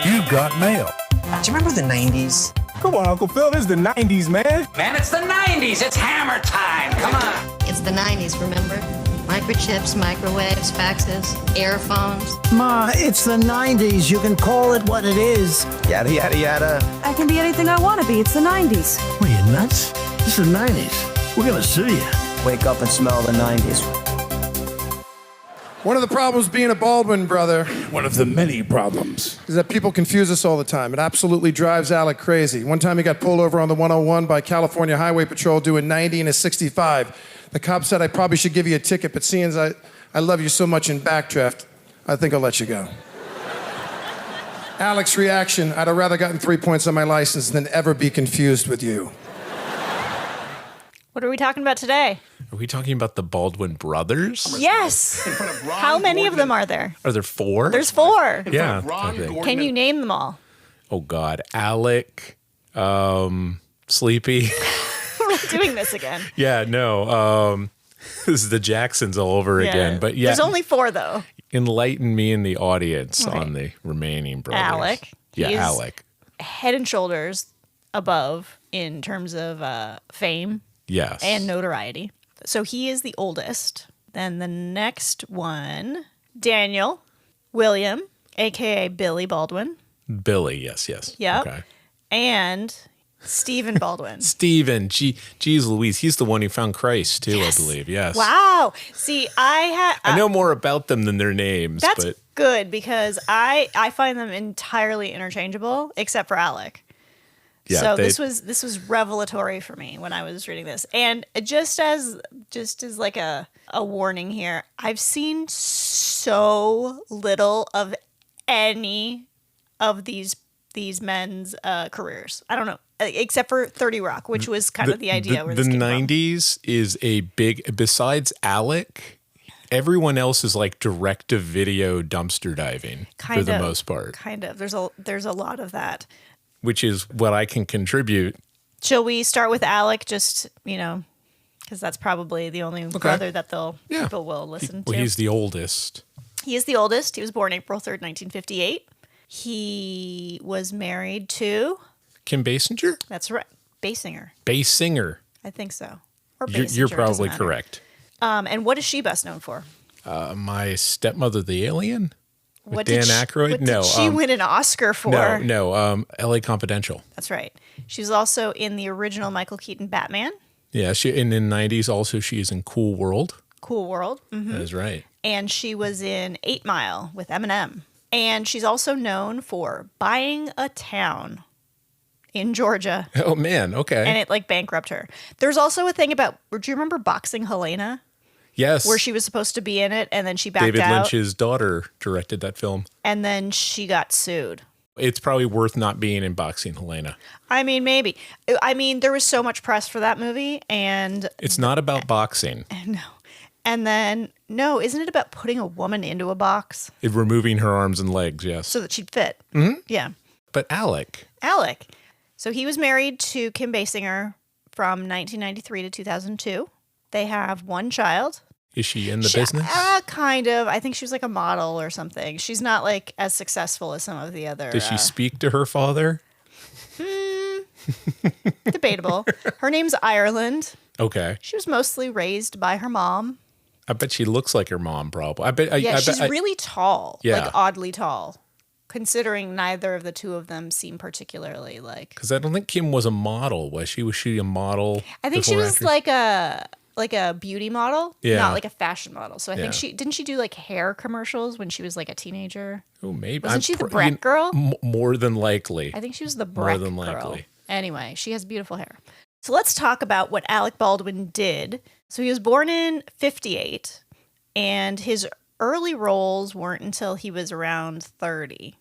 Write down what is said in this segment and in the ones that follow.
You've got mail. Do you remember the 90s? Come on, Uncle Phil, this is the 90s, man. Man, it's the 90s. It's hammer time. Come on. It's the 90s, remember? Microchips, microwaves, faxes, earphones. Ma, it's the 90s. You can call it what it is. Yada, yada, yada. I can be anything I want to be. It's the 90s. What, are you nuts? This is the 90s. We're gonna sue you. Wake up and smell the 90s. One of the problems being a Baldwin brother One of the many problems. is that people confuse us all the time. It absolutely drives Alec crazy. One time he got pulled over on the 101 by California Highway Patrol doing 90 and a 65. The cop said, I probably should give you a ticket, but seeing as I love you so much in backdraft, I think I'll let you go. Alec's reaction, I'd have rather gotten 3 points on my license than ever be confused with you. What are we talking about today? Are we talking about the Baldwin Brothers? Yes. How many of them are there? Are there 4? There's 4. Yeah. I think. Can you name them all? Oh, God. Alec, Sleepy. We're not doing this again. Yeah, no. This is the Jacksons all over again. But yeah. There's only 4, though. Enlighten me and the audience on the remaining brothers. Alec. Yeah, He is Alec. Head and shoulders above in terms of fame. Yes. And notoriety. So he is the oldest. Then the next one, Daniel, William, a.k.a. Billy Baldwin. Billy, yes. Yep. Okay. And Stephen Baldwin. Stephen, geez Louise, he's the one who found Christ too, Yes. I believe. Yes. Wow. See, I know more about them than their names. That's but good because I find them entirely interchangeable except for Alec. yeah, So this was revelatory for me when I was reading this. And just as like a warning here, I've seen so little of any of these men's careers. I don't know, except for 30 Rock, which was kind of the idea where this the came 90s is a big, besides Alec, everyone else is like direct-to-video dumpster diving for the most part. Kind of. There's a lot of that. Which is what I can contribute. Shall we start with Alec? Just, because that's probably the only brother that people will listen to. Well, he's the oldest. He is the oldest. He was born April 3rd, 1958. He was married to... Kim Basinger? That's right. Basinger. Basinger. I think so. Or You're Basinger, probably doesn't matter. correct. And what is she best known for? My Stepmother the Alien? With What Dan did she, Aykroyd? What No. did she win an Oscar for? No. LA Confidential. That's right. She was also in the original Michael Keaton Batman. Yeah, in the 90s also she is in Cool World. Cool World. Mm-hmm. That is right. And she was in 8 Mile with Eminem. And she's also known for buying a town in Georgia. Oh, man. Okay. And it bankrupt her. There's also a thing about, do you remember Boxing Helena? Yes. Where she was supposed to be in it and then she backed out. David Lynch's daughter directed that film. And then she got sued. It's probably worth not being in Boxing Helena. I mean, maybe. I mean, there was so much press for that movie and... It's not about boxing. No. And then, no, isn't it about putting a woman into a box? Removing her arms and legs, yes. So that she'd fit. Mm-hmm. Yeah. But Alec. So he was married to Kim Basinger from 1993 to 2002. They have one child. Is she in the business? Kind of. I think she was like a model or something. She's not as successful as some of the other. Does she speak to her father? Debatable. Her name's Ireland. Okay. She was mostly raised by her mom. I bet she looks like her mom, probably. She's really tall. Yeah. Oddly tall. Considering neither of the two of them seem particularly Because I don't think Kim was a model. Was she? Was she a model? I think she was like a beauty model, not like a fashion model. So I think didn't she do hair commercials when she was a teenager? Oh, maybe. Wasn't she the Brett girl? More than likely. I think she was the Brett girl. Likely. Anyway, she has beautiful hair. So let's talk about what Alec Baldwin did. So he was born in 58, and his early roles weren't until he was around 30.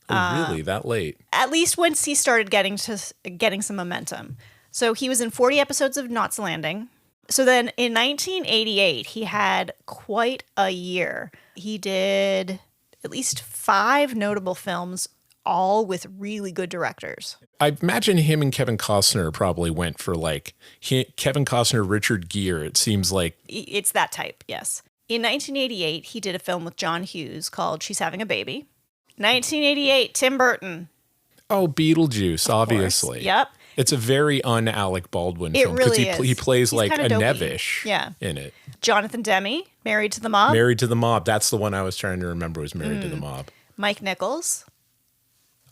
Oh, really? That late? At least once he started getting some momentum. So he was in 40 episodes of Knots Landing. So then in 1988, he had quite a year. He did at least 5 notable films, all with really good directors. I imagine him and Kevin Costner probably went for Kevin Costner, Richard Gere. It seems like. It's that type, yes. In 1988, he did a film with John Hughes called She's Having a Baby. 1988, Tim Burton. Oh, Beetlejuice, obviously. Yep. It's a very un-Alec Baldwin It film because really is. he plays He's like kinda a dopey. Nevish in it. Jonathan Demme, Married to the Mob. Married to the Mob. That's the one I was trying to remember was Married to the Mob. Mike Nichols.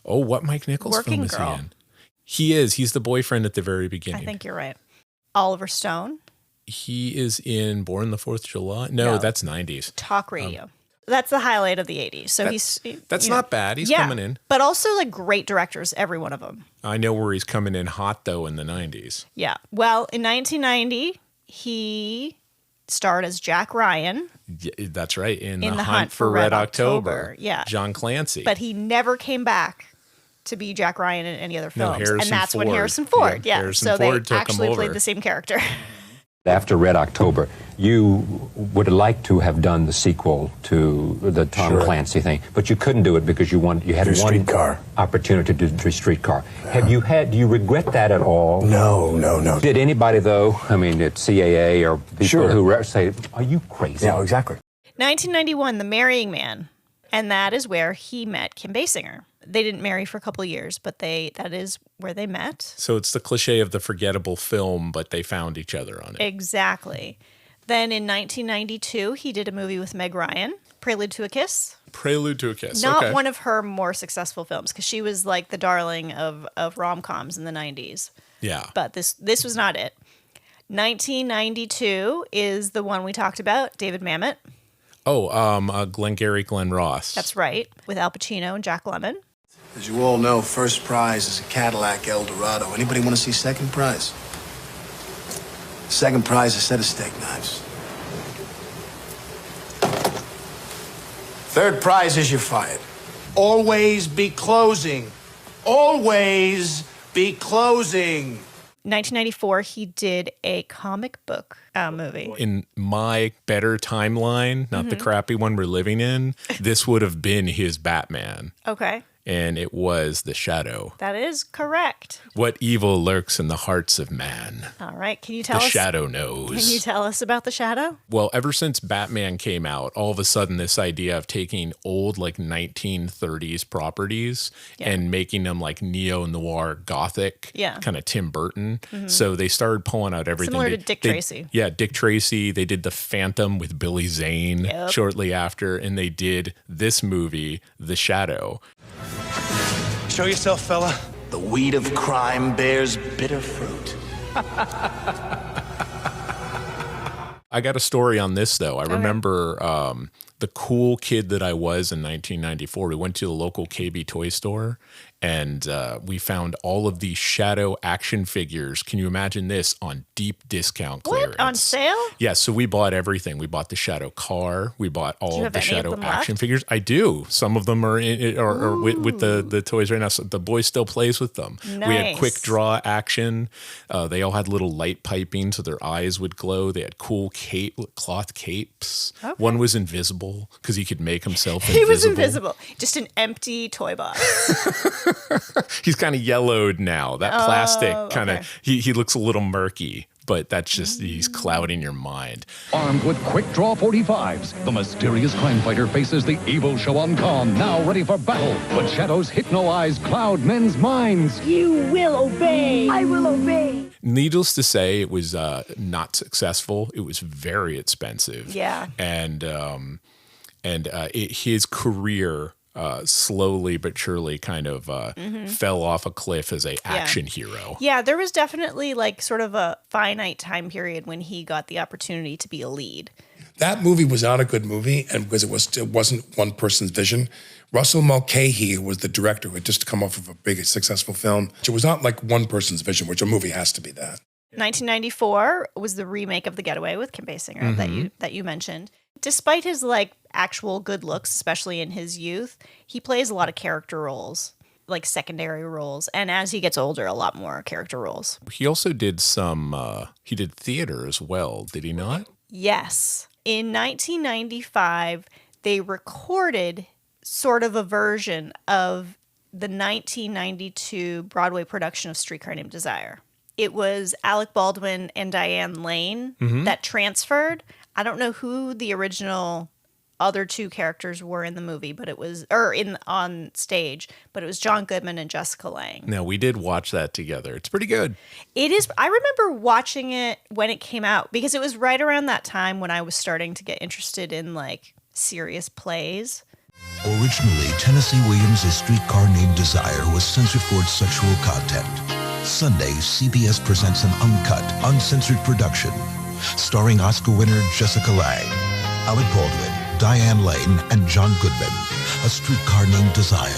Oh, what Mike Nichols Working film is Girl. he in? He is. He's the boyfriend at the very beginning. I think you're right. Oliver Stone. He is in Born the 4th of July. No, that's 90s. Talk radio. That's the highlight of the 80s. So That's you know. not bad. He's coming in. But also like great directors, every one of them. I know where he's coming in hot, though, in the 90s. Yeah. Well, in 1990, he starred as Jack Ryan. Yeah, that's right. In In the Hunt for Red October. Yeah. John Clancy. But he never came back to be Jack Ryan in any other No, films. Harrison and that's when Ford. Harrison Ford. Yeah, Yeah. Harrison So Ford they took him actually over. played the same character. After Red October, you would like to have done the sequel to the Tom Clancy thing, but you couldn't do it because you had one Streetcar. opportunity to do Streetcar. Do you regret that at all? No. Did anybody, though, I mean, at CAA or people who say, are you crazy? Yeah, exactly. 1991, The Marrying Man. And that is where he met Kim Basinger. They didn't marry for a couple of years, but that is where they met. So it's the cliche of the forgettable film, but they found each other on it. Exactly. Then in 1992, he did a movie with Meg Ryan, Prelude to a Kiss. Prelude to a Kiss. Not okay. one of her more successful films, because she was like the darling of rom-coms in the 90s. Yeah. But this was not it. 1992 is the one we talked about, David Mamet. Oh, Glengarry Glen Ross. That's right, with Al Pacino and Jack Lemmon. As you all know, first prize is a Cadillac Eldorado. Anybody want to see second prize? Second prize is a set of steak knives. Third prize is you're fired. Always be closing. Always be closing. 1994, he did a comic book movie. In my better timeline, not the crappy one we're living in, this would have been his Batman. Okay. And it was The Shadow. That is correct. What evil lurks in the hearts of man? All right. Can you tell The us? Shadow knows. Can you tell us about The Shadow? Well, ever since Batman came out, all of a sudden this idea of taking old like 1930s properties and making them like neo-noir gothic, kind of Tim Burton. So they started pulling out everything. Similar to Dick Tracy. Yeah, Dick Tracy. They did The Phantom with Billy Zane shortly after, and they did this movie, The Shadow. Show yourself, fella. The weed of crime bears bitter fruit. I got a story on this, though. I remember the cool kid that I was in 1994. We went to the local KB toy store, and we found all of these Shadow action figures. Can you imagine this? On deep discount clearance. What? On sale? Yeah, so we bought everything. We bought the Shadow car. We bought all of the Shadow action figures. I do. Some of them are with the toys right now. So the boy still plays with them. Nice. We had quick draw action. They all had little light piping so their eyes would glow. They had cool cloth capes. Okay. One was invisible because he could make himself invisible. He was invisible. Just an empty toy box. He's kind of yellowed now. That plastic kind of, he looks a little murky. But that's just, he's clouding your mind. Armed with quick draw 45s, the mysterious crime fighter faces the evil Shawan Khan, now ready for battle. But Shadow's hypno-eyes cloud men's minds. You will obey. I will obey. Needless to say, it was not successful. It was very expensive. Yeah. And his career slowly but surely kind of fell off a cliff as a action hero. Yeah, there was definitely like sort of a finite time period when he got the opportunity to be a lead. That movie was not a good movie, and because it wasn't one person's vision. Russell Mulcahy, who was the director, who had just come off of a big, successful film. It was not like one person's vision, which a movie has to be that. 1994 was the remake of The Getaway with Kim Basinger that you mentioned. Despite his like actual good looks, especially in his youth, he plays a lot of character roles, like secondary roles, and as he gets older, a lot more character roles. He also did he did theater as well, did he not? Yes. In 1995, they recorded sort of a version of the 1992 Broadway production of Streetcar Named Desire. It was Alec Baldwin and Diane Lane that transferred. I don't know who the original other two characters were in the movie, but it was on stage, but it was John Goodman and Jessica Lange. No, we did watch that together. It's pretty good. It is. I remember watching it when it came out because it was right around that time when I was starting to get interested in like serious plays. Originally, Tennessee Williams' A Streetcar Named Desire was censored for its sexual content. Sunday, CBS presents an uncut, uncensored production starring Oscar winner Jessica Lange, Alec Baldwin, Diane Lane, and John Goodman. A Streetcar Named Desire,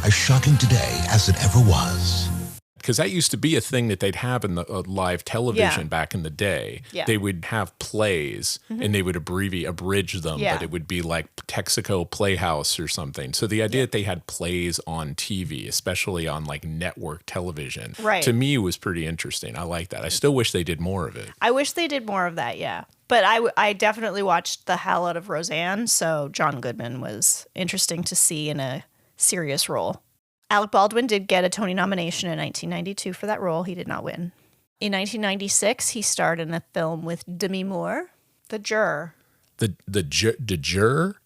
as shocking today as it ever was. Because that used to be a thing that they'd have in the live television Yeah. back in the day. Yeah. They would have plays and they would abridge them, Yeah. but it would be like Texaco Playhouse or something. So the idea that they had plays on TV, especially on like network television, Right. to me was pretty interesting. I like that. I still wish they did more of it. I wish they did more of that, yeah. But I definitely watched the hell out of Roseanne, so John Goodman was interesting to see in a serious role. Alec Baldwin did get a Tony nomination in 1992 for that role. He did not win. In 1996, he starred in a film with Demi Moore, The Juror. The Juror?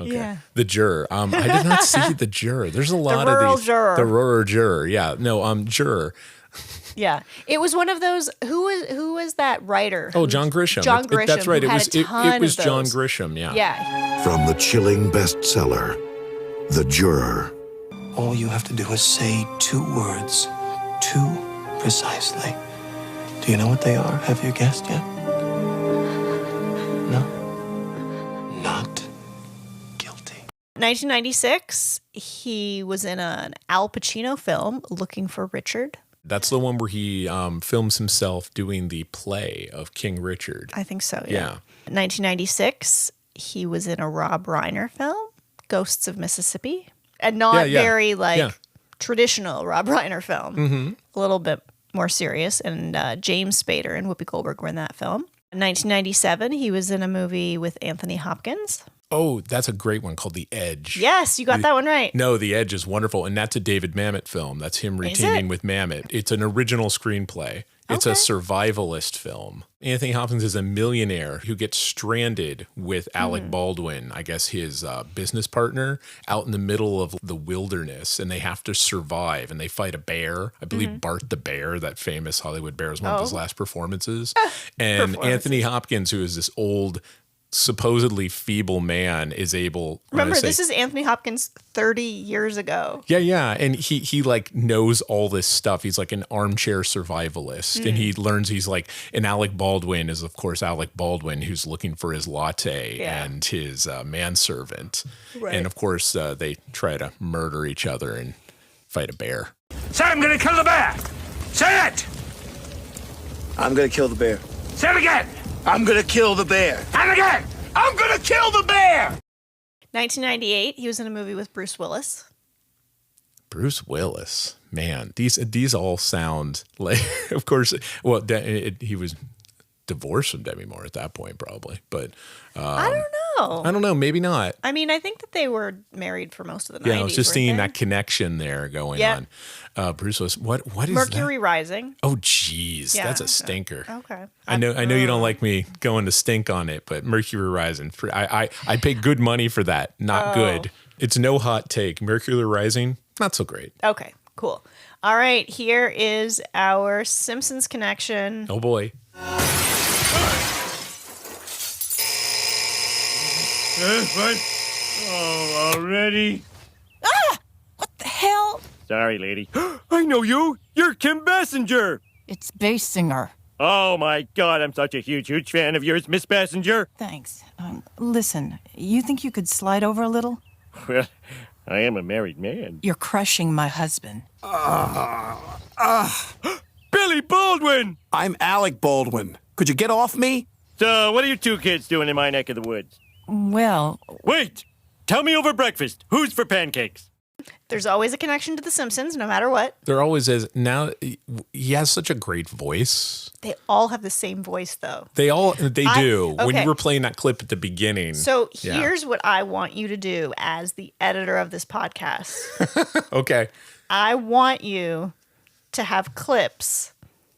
Okay. Yeah. The Juror. I did not see The Juror. There's a lot of rural these. juror. The rural juror. Yeah. No, Juror. Yeah, it was one of those. Who was that writer? Oh, John Grisham. John Grisham. That's right. who It had was a ton it was of John those. Grisham. Yeah. Yeah. From the chilling bestseller, The Juror. All you have to do is say 2 words. 2 precisely. Do you know what they are? Have you guessed yet? No? Not guilty. 1996, he was in an Al Pacino film, Looking for Richard. That's the one where he films himself doing the play of King Richard. I think so, Yeah. 1996, he was in a Rob Reiner film, Ghosts of Mississippi. And not very, traditional Rob Reiner film. Mm-hmm. A little bit more serious. And James Spader and Whoopi Goldberg were in that film. In 1997, he was in a movie with Anthony Hopkins. Oh, that's a great one called The Edge. Yes, you got that one right. No, The Edge is wonderful. And that's a David Mamet film. That's him reteaming with Mamet. It's an original screenplay. It's a survivalist film. Anthony Hopkins is a millionaire who gets stranded with Alec Baldwin, I guess his business partner, out in the middle of the wilderness, and they have to survive. And they fight a bear. I believe Bart the Bear, that famous Hollywood bear, was one of his last performances. And Anthony Hopkins, who is this old, supposedly feeble man, is able. Remember, this is Anthony Hopkins 30 years ago. Yeah. And he like knows all this stuff. He's like an armchair survivalist. And he learns he's like, and Alec Baldwin is, of course, Alec Baldwin, who's looking for his latte and his manservant. Right. And of course, they try to murder each other and fight a bear. Say I'm gonna kill the bear! Say it! I'm gonna kill the bear. Say it again! I'm gonna kill the bear. And again! I'm gonna kill the bear! 1998, he was in a movie with Bruce Willis. Bruce Willis, man, these all sound like, of course, well, he was divorced from Demi Moore at that point, probably, but I don't know. Maybe not. I mean, I think that they were married for most of the 90s. Yeah, I was just weren't seeing they? that connection there going on. Bruce Willis, what is Mercury that? Rising. Oh, geez, Yeah, that's a stinker. Okay. I know you don't like me going to stink on it, but Mercury Rising, I pay good money for that. Not good. It's no hot take. Mercury Rising, not so great. Okay, cool. All right, here is our Simpsons connection. Oh boy. What? Oh, already? What the hell? Sorry, lady. I know you. You're Kim Basinger. It's Basinger. Oh my God, I'm such a huge fan of yours, Miss Basinger. Thanks. Listen, you think you could slide over a little? Well, I am a married man. You're crushing my husband. Billy Baldwin! I'm Alec Baldwin. Could you get off me? So, what are you two kids doing in my neck of the woods? Well... Wait! Tell me over breakfast. Who's for pancakes? There's always a connection to The Simpsons, no matter what. There always is. Now, he has such a great voice. They all have the same voice, though. They do. When okay. you were playing that clip at the beginning. So here's what I want you to do as the editor of this podcast. Okay. I want you to have clips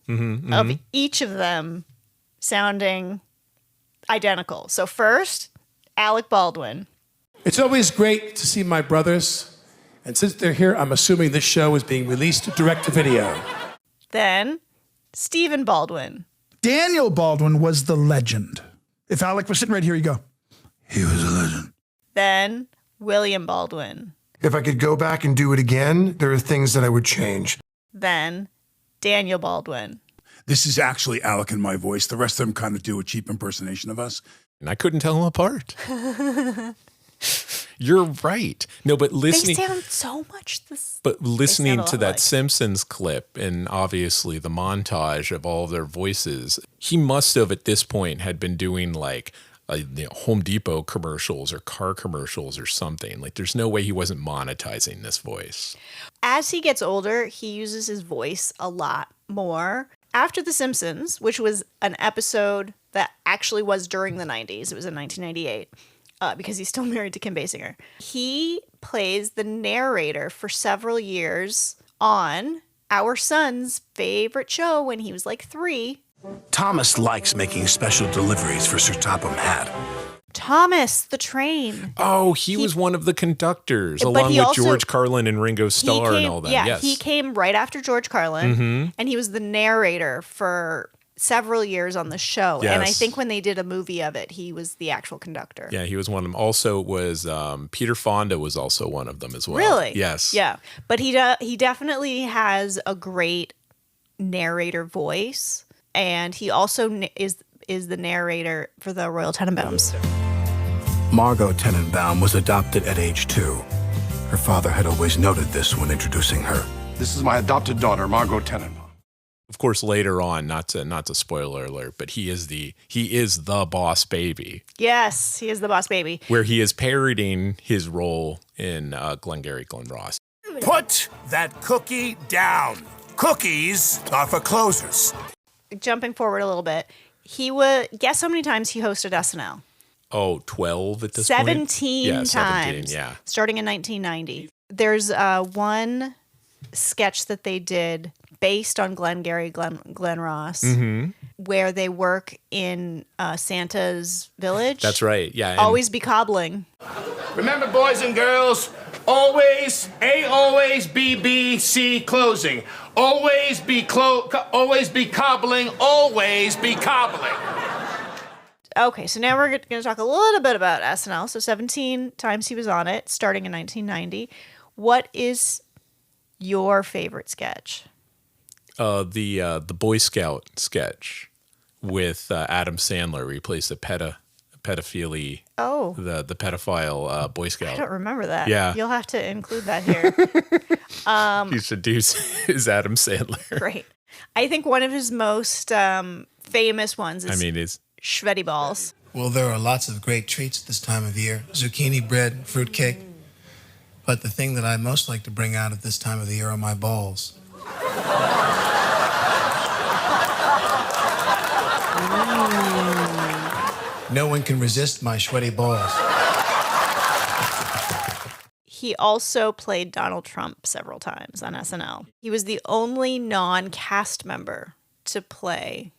of each of them sounding identical. So first, Alec Baldwin. It's always great to see my brothers. And since they're here, I'm assuming this show is being released direct to video. Then Stephen Baldwin. Daniel Baldwin was the legend. If Alec was sitting right here, you go, he was a legend. Then William Baldwin. If I could go back and do it again, there are things that I would change. Then Daniel Baldwin. This is actually Alec and my voice. The rest of them kind of do a cheap impersonation of us. And I couldn't tell them apart. You're right. No, but listening. They sound so much this. But listening to that alike. Simpsons clip and obviously the montage of all of their voices, he must have at this point had been doing like Home Depot commercials or car commercials or something. Like there's no way he wasn't monetizing this voice. As he gets older, he uses his voice a lot more. After The Simpsons, which was an episode that actually was during the 90s, it was in 1998. Because he's still married to Kim Basinger. He plays the narrator for several years on our son's favorite show when he was like 3. Thomas likes making special deliveries for Sir Topham Hatt. Thomas the Train. Oh, he was one of the conductors, But along he with also- George Carlin and Ringo Starr and all that. Yeah, Yes. he came right after George Carlin, Mhm. and he was the narrator for several years on the show. And I Yes. think when they did a movie of it, he was the actual conductor. Yeah, he was one of them. Also was Peter Fonda was also one of them as well. Really? Yes. Yeah, but he definitely has a great narrator voice, and he also is the narrator for the Royal Tenenbaums. Margot Tenenbaum was adopted at age 2. Her father had always noted this when introducing her. This is my adopted daughter, Margot Tenenbaum. Of course, later on, not to spoiler alert, but he is the boss baby, Yes, he is the boss baby. where he is parodying his role in Glengarry Glen Ross. Put that cookie down. Cookies are for closers. Jumping forward a little bit, he would guess how many times he hosted SNL. Oh, 12 at this point? 17 Yeah, times. 17, yeah. Starting in 1990. There's one sketch that they did based on Glengarry Glen Ross, Mhm. where they work in Santa's village. That's right, yeah. and- Always be cobbling. Remember, boys and girls, always, A, always, B, B, C, closing. Always be always be cobbling, always be cobbling. Okay, so now we're going to talk a little bit about SNL. So 17 times he was on it, starting in 1990. What is your favorite sketch? The Boy Scout sketch with Adam Sandler, where he plays the pedophilie. Oh. The pedophile Boy Scout. I don't remember that. Yeah. You'll have to include that here. He seduces Adam Sandler. Great. I think one of his most famous ones is it's Shreddy Balls. Well, there are lots of great treats this time of year. Zucchini bread, fruitcake. But the thing that I most like to bring out at this time of the year are my balls. No one can resist my sweaty balls. He also played Donald Trump several times on SNL. He was the only non-cast member to play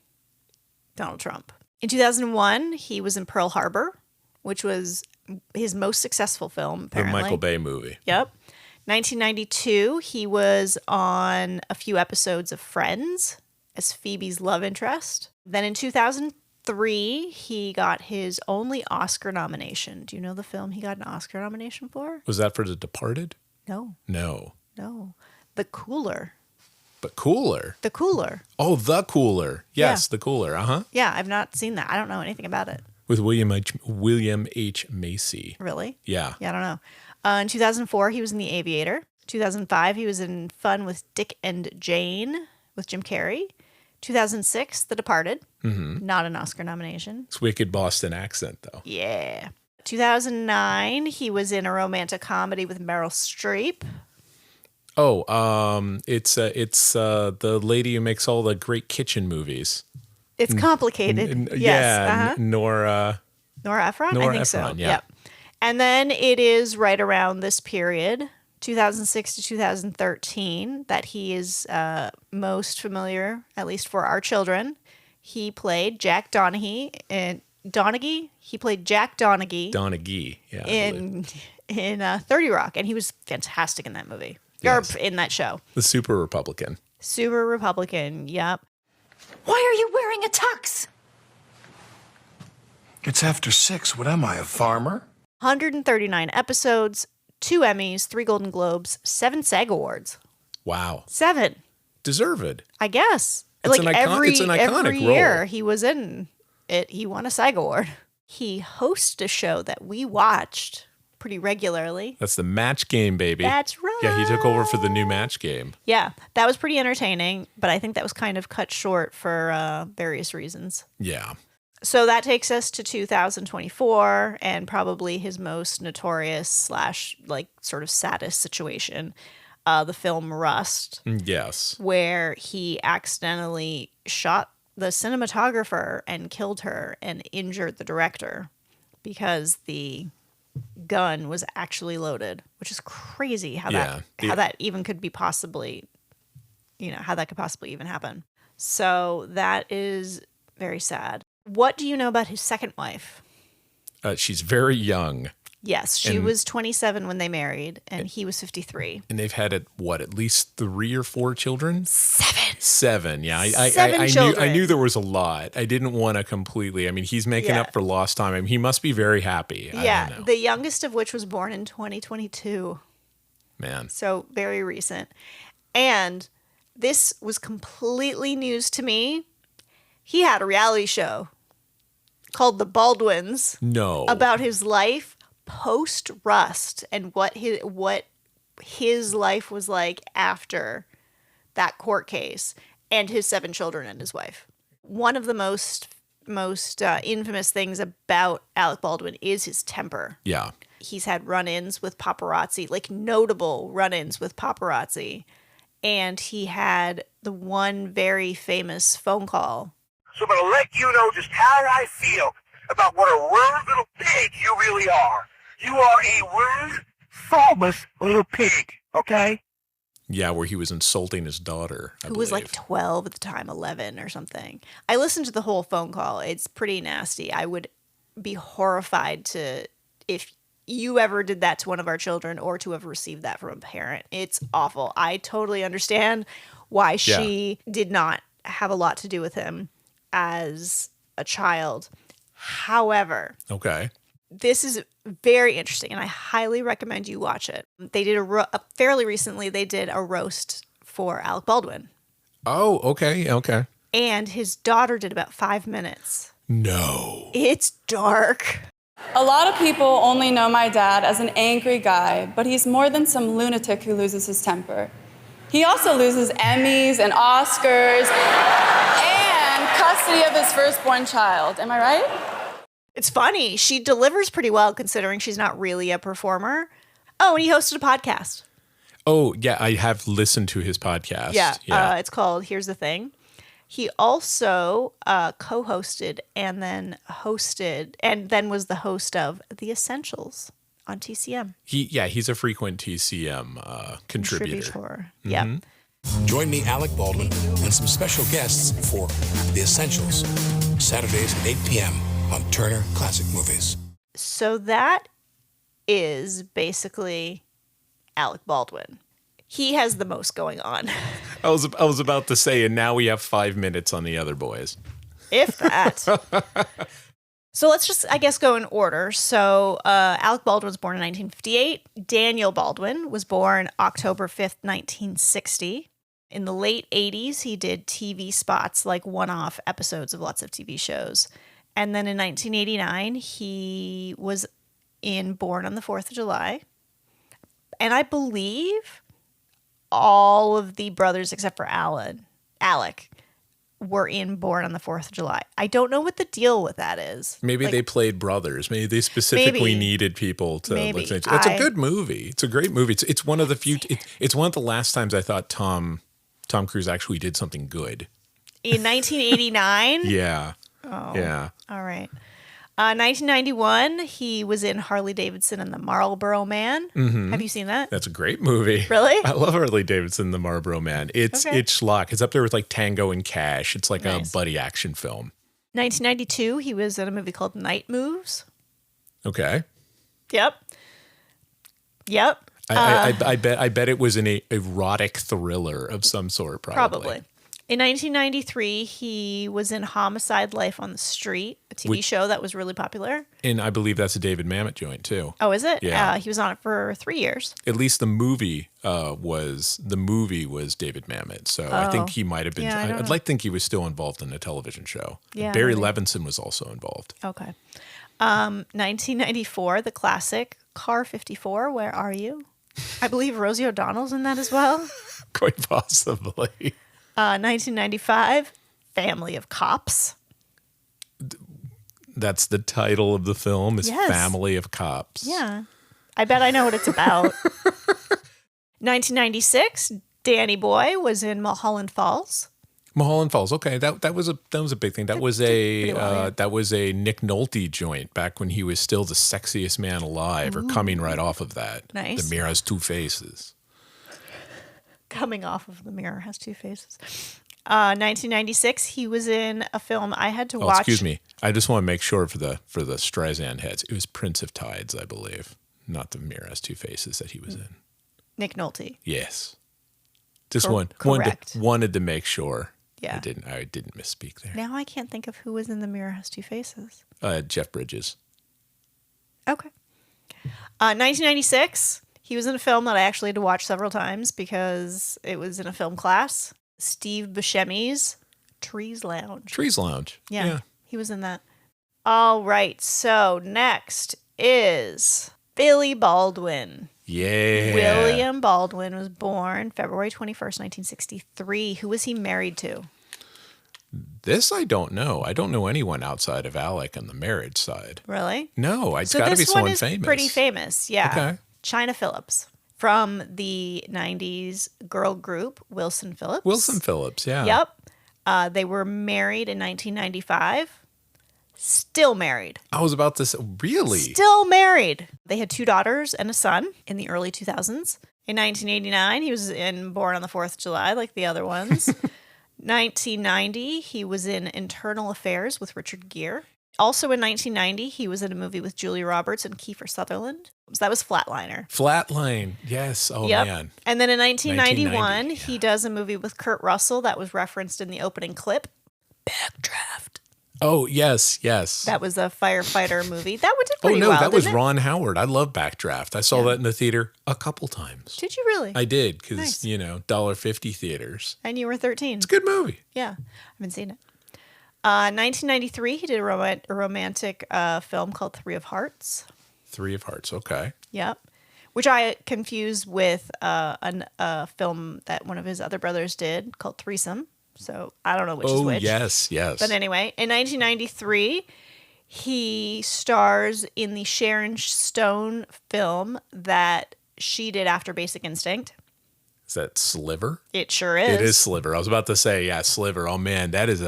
Donald Trump. In 2001, he was in Pearl Harbor, which was his most successful film, apparently. The Michael Bay movie. Yep. 1992, he was on a few episodes of Friends as Phoebe's love interest. Then in 2003, he got his only Oscar nomination. Do you know the film he got an Oscar nomination for? Was that for The Departed? No. No. No. The Cooler. But Cooler. The Cooler. Oh, The Cooler. Yes, Yeah. The Cooler. Uh-huh. Yeah, I've not seen that. I don't know anything about it. With William H. Macy. Really? Yeah. Yeah, I don't know. In 2004, he was in The Aviator. 2005, he was in Fun with Dick and Jane with Jim Carrey. 2006, The Departed. Mm-hmm. Not an Oscar nomination. It's wicked Boston accent, though. Yeah. 2009, he was in a romantic comedy with Meryl Streep. Oh, it's the lady who makes all the great kitchen movies. It's complicated. Yes. Yeah, Uh-huh. Nora Ephron? I Nora think so. Ephron, yeah. Yep. And then it is right around this period, 2006 to 2013, that he is most familiar, at least for our children. He played Jack Donaghy Donaghy. He played Jack Donaghy. Donaghy, yeah. In 30 Rock, and he was fantastic in that movie. Yes. Or in that show. The super Republican. Super Republican, yep. Why are you wearing a tux? It's after 6. What am I, a farmer? 139 episodes, 2 Emmys, 3 Golden Globes, 7 SAG Awards. Wow. 7. Deserved. I guess. It's an iconic every role. year he was in it, he won a SAG Award. He hosted a show that we watched pretty regularly. That's the Match Game, baby. That's right. Yeah, he took over for the new Match Game. Yeah, that was pretty entertaining, but I think that was kind of cut short for various reasons. Yeah. So that takes us to 2024 and probably his most notorious / like sort of saddest situation, the film Rust. Yes. Where he accidentally shot the cinematographer and killed her and injured the director because the gun was actually loaded, which is crazy how that even could be possibly, how that could possibly even happen. So that is very sad. What do you know about his second wife? She's very young. Yes, she was 27 when they married, and he was 53. And they've had, at least 3 or 4 children? 7. Yeah, Seven children. I knew there was a lot. I didn't want to completely. I mean, he's making up for lost time. I mean, he must be very happy. I don't know. The youngest of which was born in 2022. Man. So very recent. And this was completely news to me. He had a reality show called The Baldwins. No. About his life post Rust and what his life was like after that court case and his 7 children and his wife. One of the most infamous things about Alec Baldwin is his temper. Yeah. He's had run-ins with paparazzi, like notable run-ins with paparazzi. And he had the one very famous phone call. So I'm going to let you know just how I feel about what a rude little pig you really are. You are a rude, thoughtless little pig, okay? Yeah, where he was insulting his daughter, Who was like 12 at the time, 11 or something. I listened to the whole phone call. It's pretty nasty. I would be horrified if you ever did that to one of our children or to have received that from a parent. It's awful. I totally understand why she did not have a lot to do with him as a child. However, this is very interesting, and I highly recommend you watch it. They did fairly recently. They did a roast for Alec Baldwin. Oh, okay. And his daughter did about 5 minutes. No. It's dark. A lot of people only know my dad as an angry guy, but he's more than some lunatic who loses his temper. He also loses Emmys and Oscars and custody of his firstborn child. Am I right? It's funny. She delivers pretty well considering she's not really a performer. Oh, and he hosted a podcast. Oh, yeah. I have listened to his podcast. Yeah. It's called Here's the Thing. He also co-hosted and then was the host of The Essentials on TCM. He's a frequent TCM contributor. Yeah. Join me, Alec Baldwin, and some special guests for The Essentials, Saturdays at 8 p.m. on Turner Classic Movies. So that is basically Alec Baldwin. He has the most going on. I was about to say, and now we have 5 minutes on the other boys. If that. So let's just, I guess, go in order. So Alec Baldwin was born in 1958. Daniel Baldwin was born October 5th, 1960. In the late 80s, he did TV spots, like one-off episodes of lots of TV shows. And then in 1989, he was in Born on the 4th of July. And I believe all of the brothers, except for Alec, were in Born on the 4th of July. I don't know what the deal with that is. Maybe they played brothers. Maybe they specifically needed people to. Maybe. It's a good movie. It's a great movie. It's one of the few. It's one of the last times I thought Tom Cruise actually did something good. In 1989? Yeah. Oh. Yeah. All right. 1991, he was in Harley Davidson and the Marlboro Man. Mm-hmm. Have you seen that? That's a great movie. Really? I love Harley Davidson, the Marlboro Man. It's schlock. It's up there with like Tango and Cash. It's like a buddy action film. 1992, he was in a movie called Night Moves. Okay. Yep. I bet it was an erotic thriller of some sort, probably. In 1993, he was in Homicide: Life on the Street, a TV show that was really popular. And I believe that's a David Mamet joint too. Oh, is it? Yeah. He was on it for 3 years. At least the movie was David Mamet, so I think he might have been. Yeah, I'd like to think he was still involved in a television show. Yeah, Barry maybe. Levinson was also involved. Okay. 1994, the classic Car 54, Where Are You? I believe Rosie O'Donnell's in that as well. Quite possibly. 1995, Family of Cops. That's the title of the film. Is Yes. Family of Cops. Yeah. I bet I know what it's about. 1996, Danny Boy was in Mulholland Falls. Mulholland Falls. Okay, that was a big thing. That was pretty well, that was a Nick Nolte joint back when he was still the sexiest man alive, or coming right off of that. Nice. The Mirror Has Two Faces. Coming off of The Mirror Has Two Faces. 1996, he was in a film I had to watch. Excuse me. I just want to make sure for the Streisand heads. It was Prince of Tides, I believe, not The Mirror Has Two Faces that he was in. Nick Nolte. Yes. Just correct. wanted to make sure. Yeah. I didn't misspeak there. Now I can't think of who was in The Mirror Has Two Faces. Jeff Bridges. Okay. 1996, he was in a film that I actually had to watch several times because it was in a film class. Steve Buscemi's Trees Lounge. Trees Lounge. Yeah. He was in that. All right. So next is Billy Baldwin. Yeah. William Baldwin was born February 21st, 1963. Who was he married to? This I don't know. I don't know anyone outside of Alec on the marriage side. Really? No, it's So got to this be someone one is famous. pretty famous. Yeah. Okay. China Phillips from the 90s girl group Wilson Phillips. Wilson Phillips, yeah. Yep. They were married in 1995. Still married. I was about to say, really? Still married. They had 2 daughters and a son in the early 2000s. In 1989, he was born on the 4th of July like the other ones. 1990, he was in Internal Affairs with Richard Gere. Also in 1990, he was in a movie with Julia Roberts and Kiefer Sutherland. So that was Flatliner. Flatline, yes. Oh, Yep. man. And then in 1991, 1990, he does a movie with Kurt Russell that was referenced in the opening clip. Backdraft. Oh, yes, yes. That was a firefighter movie. That one did pretty no, well, that was didn't it? Ron Howard. I love Backdraft. I saw that in the theater a couple times. Did you really? I did, because, Nice. $1.50 theaters. And you were 13. It's a good movie. Yeah, I haven't seen it. 1993, he did a romantic film called Three of Hearts. Three of Hearts, okay. Yep. Which I confused with a film that one of his other brothers did called Threesome. So I don't know which is which. Yes. But anyway, in 1993, he stars in the Sharon Stone film that she did after Basic Instinct. Is that Sliver? It sure is. It is Sliver. I was about to say, yeah, Sliver. Oh man, that is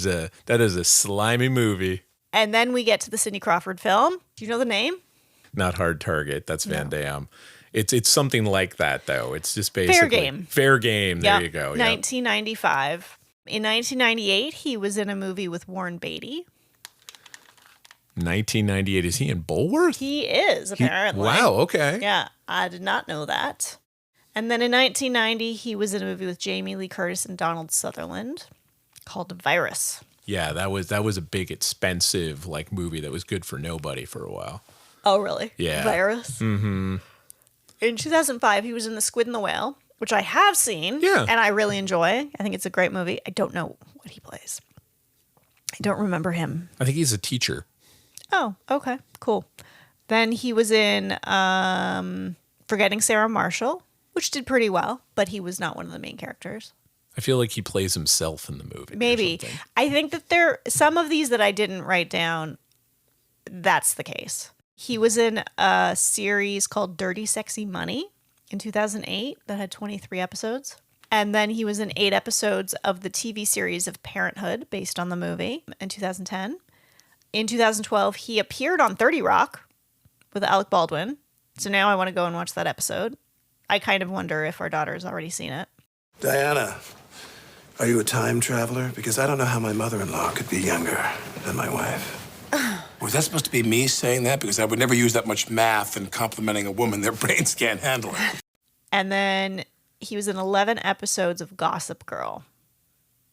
a slimy movie. And then we get to the Cindy Crawford film. Do you know the name? Not Hard Target. That's Van Damme. It's something like that though. It's just basically Fair Game. Fair Game. There Yep. you go. Yep. 1995. In 1998, he was in a movie with Warren Beatty. 1998. Is he in Bulworth? He is, apparently. Wow, okay. Yeah, I did not know that. And then in 1990, he was in a movie with Jamie Lee Curtis and Donald Sutherland called Virus. Yeah, that was a big expensive movie that was good for nobody for a while. Oh, really? Yeah. Virus? Mm-hmm. In 2005, he was in The Squid and the Whale, which I have seen. Yeah. And I really enjoy. I think it's a great movie. I don't know what he plays. I don't remember him. I think he's a teacher. Oh, okay. Cool. Then he was in Forgetting Sarah Marshall, which did pretty well, but he was not one of the main characters. I feel like he plays himself in the movie. Maybe. I think that some of these that I didn't write down, that's the case. He was in a series called Dirty Sexy Money in 2008 that had 23 episodes. And then he was in 8 episodes of the TV series of Parenthood based on the movie in 2010. In 2012, he appeared on 30 Rock with Alec Baldwin. So now I want to go and watch that episode. I kind of wonder if our daughter's already seen it. Diana, Are you a time traveler? Because I don't know how my mother-in-law could be younger than my wife. Was that supposed to be me saying that? Because I would never use that much math in complimenting a woman. Their brains can't handle it. And then he was in 11 episodes of Gossip Girl.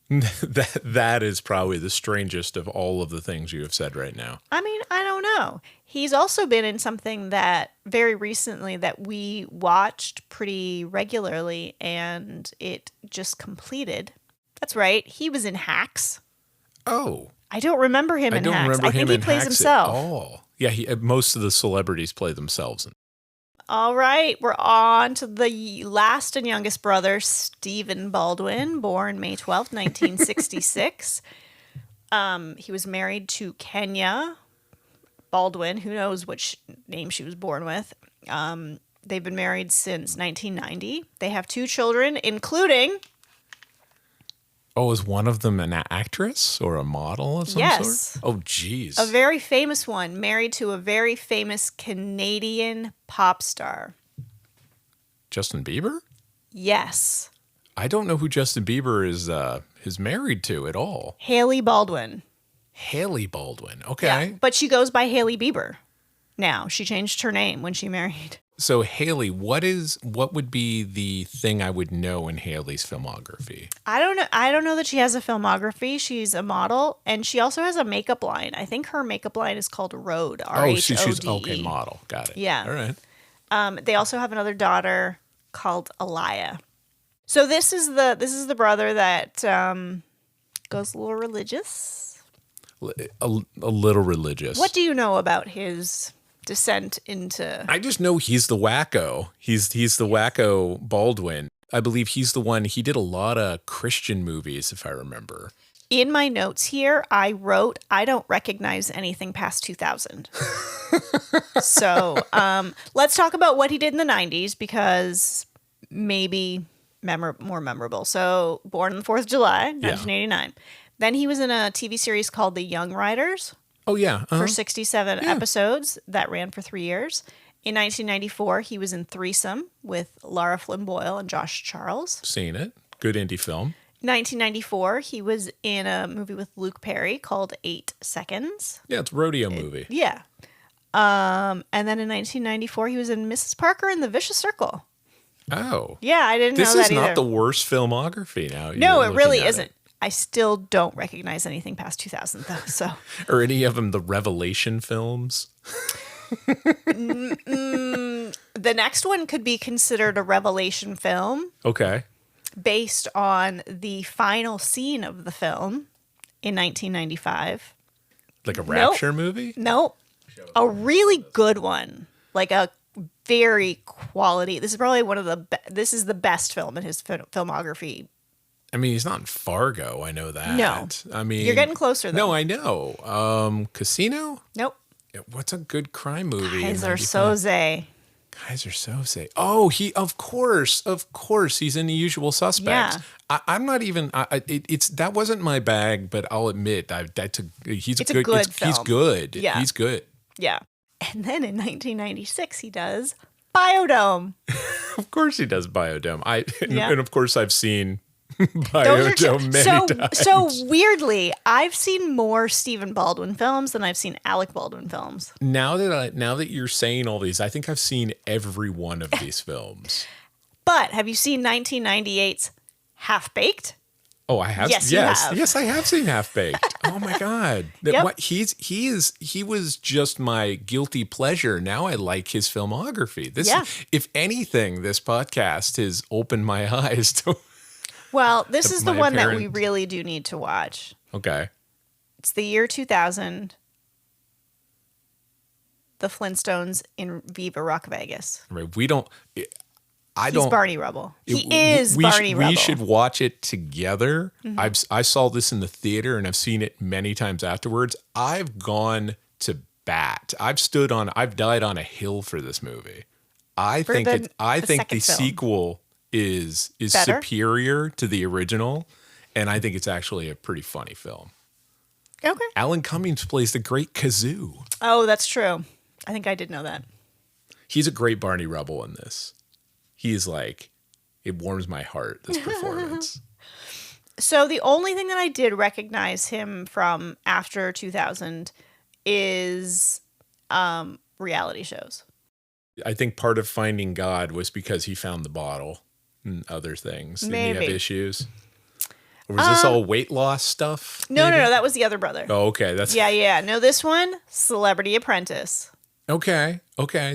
That is probably the strangest of all of the things you have said right now. I mean, I don't know. He's also been in something that very recently that we watched pretty regularly, and it just completed. That's right. He was in Hacks. Oh. I don't remember him in Hacks. Remember I think he plays himself. Oh. Yeah, most of the celebrities play themselves. All right, we're on to the last and youngest brother, Stephen Baldwin, born May 12th, 1966. He was married to Kenya Baldwin, who knows which name she was born with. They've been married since 1990. They have 2 children, including... Oh, is one of them an actress or a model of some sort? Oh, geez. A very famous one, married to a very famous Canadian pop star. Justin Bieber? Yes. I don't know who Justin Bieber is married to at all. Haley Baldwin. Haley Baldwin. Okay. Yeah, but she goes by Haley Bieber now. She changed her name when she married. So Haley, what would be the thing I would know in Haley's filmography? I don't know that she has a filmography. She's a model, and she also has a makeup line. I think her makeup line is called Rhode. R-H-O-D-E. She's okay, model. Got it. Yeah. All right. They also have another daughter called Alaya. So this is the brother that goes a little religious. A little religious. What do you know about his descent into... I just know he's the wacko. He's the wacko Baldwin. I believe he's the one. He did a lot of Christian movies, if I remember. In my notes here, I wrote, I don't recognize anything past 2000. So let's talk about what he did in the 90s, because maybe more memorable. So born on the 4th of July, 1989. Then he was in a TV series called The Young Riders. Oh, yeah. For 67 episodes. That ran for 3 years. In 1994, he was in Threesome with Lara Flynn Boyle and Josh Charles. Seen it. Good indie film. 1994, he was in a movie with Luke Perry called 8 Seconds. Yeah, it's a rodeo movie. Yeah. And then in 1994, he was in Mrs. Parker and the Vicious Circle. Oh. Yeah, I didn't know that either. This is not the worst filmography now. No, it really isn't. I still don't recognize anything past 2000, though. So, are any of them the Revelation films? The next one could be considered a Revelation film. Okay. Based on the final scene of the film in 1995. Like a rapture movie? Nope. A really good one. Like a very quality. This is probably one of the this is the best film in his filmography. I mean, he's not in Fargo. I know that. No. I mean, you're getting closer, though. No, I know. Casino? Nope. What's a good crime movie? Kaiser Soze. Kaiser Soze. Oh, of course, he's in The Usual Suspects. Yeah. I'm not even. That wasn't my bag, but I'll admit he's a good film. He's good. Yeah. He's good. Yeah. And then in 1996, he does Biodome. Of course, he does Biodome. And of course, I've seen Biodome many times. So weirdly, I've seen more Stephen Baldwin films than I've seen Alec Baldwin films. Now that you're saying all these, I think I've seen every one of these films. But have you seen 1998's Half Baked? Oh, I have. Yes, you have. Yes, I have seen Half Baked. Oh my God! Yep. He was just my guilty pleasure. Now I like his filmography. If anything, this podcast has opened my eyes to. Well, this is the one that we apparent- really do need to watch. Okay. It's the year 2000. The Flintstones in Viva Rock Vegas. Right. We don't. He's Barney Rubble. He is Barney Rubble. We should watch it together. Mhm. I saw this in the theater and I've seen it many times afterwards. I've gone to bat. I've died on a hill for this movie. I think the second film. sequel is Better? superior to the original, and I think it's actually a pretty funny film. Okay. Alan Cummings plays the great Kazoo. Oh, that's true. I think I did know that. He's a great Barney Rubble in this. He's like, it warms my heart, this performance. So the only thing that I did recognize him from after 2000 is reality shows. I think part of finding God was because he found the bottle and other things. Didn't he have Maybe. issues? Or was this all weight loss stuff? No, maybe? no, that was the other brother. Oh, okay. That's Yeah. No, this one, Celebrity Apprentice. Okay.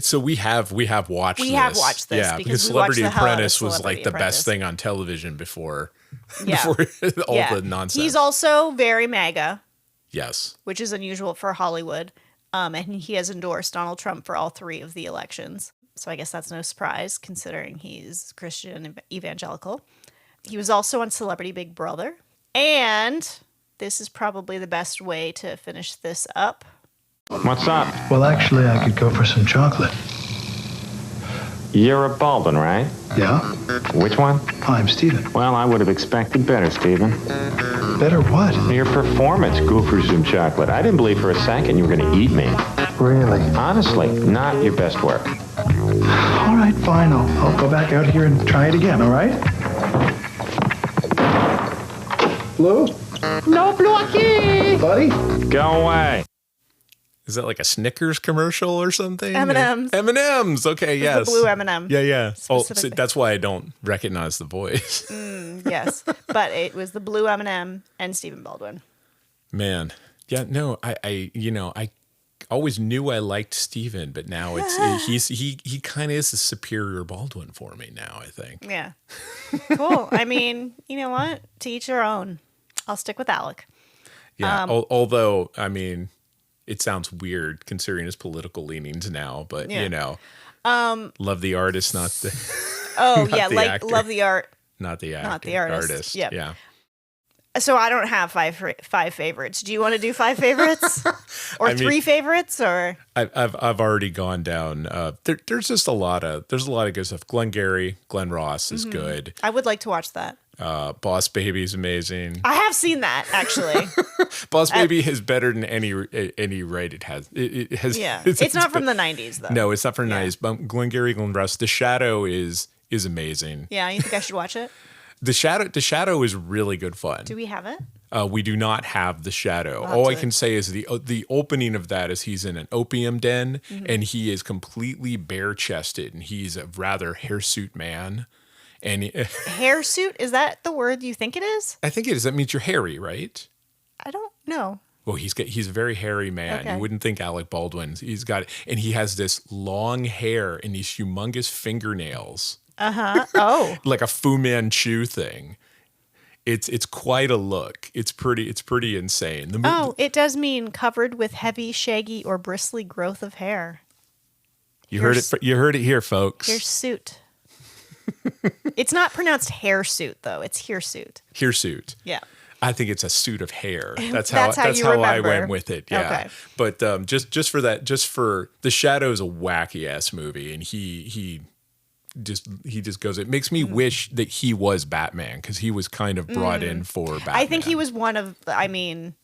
So we have watched We this. have watched this Yeah, because we Celebrity watched the hell out of Apprentice was Celebrity like the best Apprentice. thing on television before, Yeah. before all the nonsense. He's also very MAGA, yes. which is unusual for Hollywood. And he has endorsed Donald Trump for all 3 of the elections. So I guess that's no surprise considering he's Christian and evangelical. He was also on Celebrity Big Brother. And this is probably the best way to finish this up. What's up? Well, actually, I could go for some chocolate. You're a Baldwin, right? Yeah? Which one? I'm Steven. Well, I would have expected better, Steven. Better what? Your performance, go for some chocolate. I didn't believe for a second you were going to eat me. Really? Honestly, not your best work. All right, fine. I'll go back out here and try it again, all right? Blue? No blocky! Buddy? Go away. Is that like a Snickers commercial or something? M&Ms. M&Ms. Okay, It's yes. the blue M&M. Yeah. Oh, so Specifically. that's why I don't recognize the voice. Yes. But it was the blue M&M and Stephen Baldwin. Man. Yeah, no, I always knew I liked Steven, but now he kind of is a superior Baldwin for me now, I think. Yeah. Cool. I mean, you know what? To each their own. I'll stick with Alec. Yeah, although, I mean, it sounds weird considering his political leanings now, but Yeah. you know, love the artist, not the Oh, not yeah, the like actor. love the art. Not the actor. Not the artist. Yep. Yeah. So I don't have five favorites. Do you want to do 5 favorites? Or I mean, 3 favorites? Or I've already gone down. There's just a lot of good stuff. Glenn Ross is good. I would like to watch that. Boss Baby's amazing. I have seen that actually. Boss Baby is better than any rate it has. It has. Yeah, it's not from the 90s though. No, it's not from the 90s. But Glenn Ross, The Shadow is amazing. Yeah, you think I should watch it? The Shadow is really good fun. Do we have it? We do not have The Shadow. We'll All I have to- can say is the opening of that is he's in an opium den and he is completely bare chested and he's a rather hirsute man. And Hairsuit? Is that the word you think it is? I think it is. That means you're hairy, right? I don't know. Well, he's a very hairy man. Okay. You wouldn't think Alec Baldwin. He's got, and he has this long hair and these humongous fingernails. Oh. Like a Fu Manchu thing. It's quite a look. It's pretty insane. It does mean covered with heavy, shaggy, or bristly growth of hair. You heard it here, folks. Hirsute. It's not pronounced hairsuit though. It's hirsute. Hirsute. Yeah. I think it's a suit of hair. That's how you I remember. went with it. Yeah. Okay. But just for The Shadow is a wacky ass movie, and he just goes. It makes me wish that he was Batman because he was kind of brought in for Batman. I think he was one of. I mean,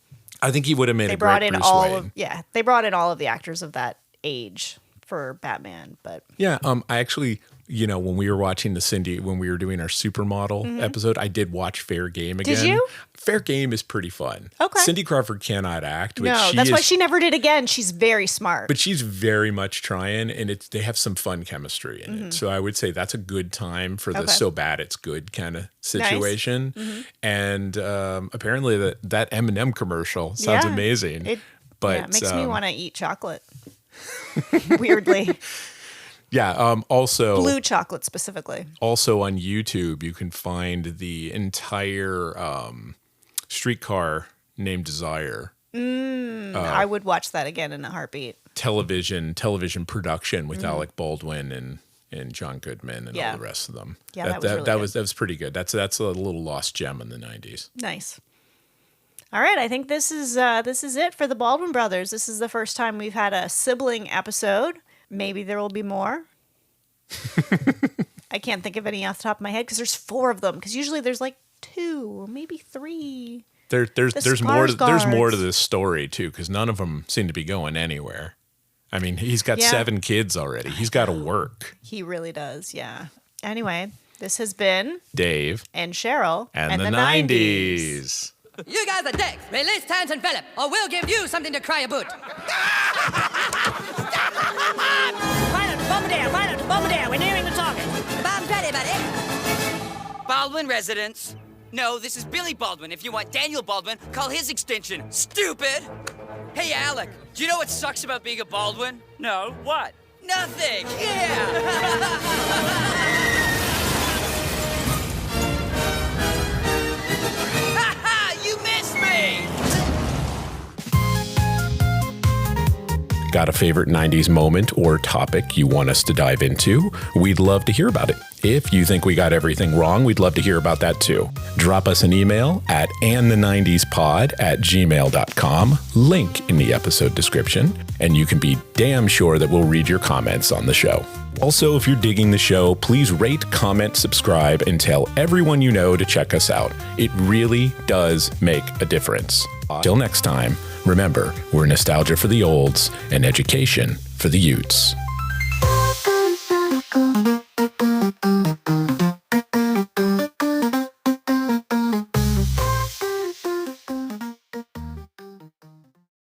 I think he would have made they a brought great in Bruce all Wayne. of they brought in all of the actors of that age for Batman, but Yeah, I actually, when we were watching when we were doing our Supermodel episode, I did watch Fair Game again. Did you? Fair Game is pretty fun. Okay. Cindy Crawford cannot act. But no, that's why she never did again. She's very smart. But she's very much trying, and they have some fun chemistry in Mm-hmm. it. So I would say that's a good time for the Okay. so bad it's good kind of situation. Mm-hmm. And apparently that M&M commercial sounds Yeah. amazing. It makes me want to eat chocolate. Weirdly. Yeah. Also, Blue chocolate specifically. Also on YouTube, you can find the entire Streetcar Named Desire I would watch that again in a heartbeat. television production with Alec Baldwin and John Goodman and all the rest of them. Yeah, that was pretty good. That's a little lost gem in the 90s. Nice. All right, I think this is it for the Baldwin Brothers. This is the first time we've had a sibling episode. Maybe there will be more. I can't think of any off the top of my head because there's 4 of them. Because usually there's like 2 or maybe 3. There's more Skarsgårds. to this story too because none of them seem to be going anywhere. I mean, he's got 7 kids already. He's got to work. He really does, yeah. Anyway, This has been Dave and Cheryl and the 90s. You guys are dicks. Release Terrence and Phillip, or we'll give you something to cry about. Bumper down. We're nearing the target. The bomb's ready, buddy. Baldwin residence. No, this is Billy Baldwin. If you want Daniel Baldwin, call his extension. Stupid! Hey, Alec, do you know what sucks about being a Baldwin? No, what? Nothing! Yeah! You missed me! Got a favorite 90s moment or topic you want us to dive into? We'd love to hear about it. If you think we got everything wrong, we'd love to hear about that too. Drop us an email at andthe90spod@gmail.com, link in the episode description, and you can be damn sure that we'll read your comments on the show. Also, if you're digging the show, please rate, comment, subscribe, and tell everyone you know to check us out. It really does make a difference. Till next time, remember, we're nostalgia for the olds and education for the youths.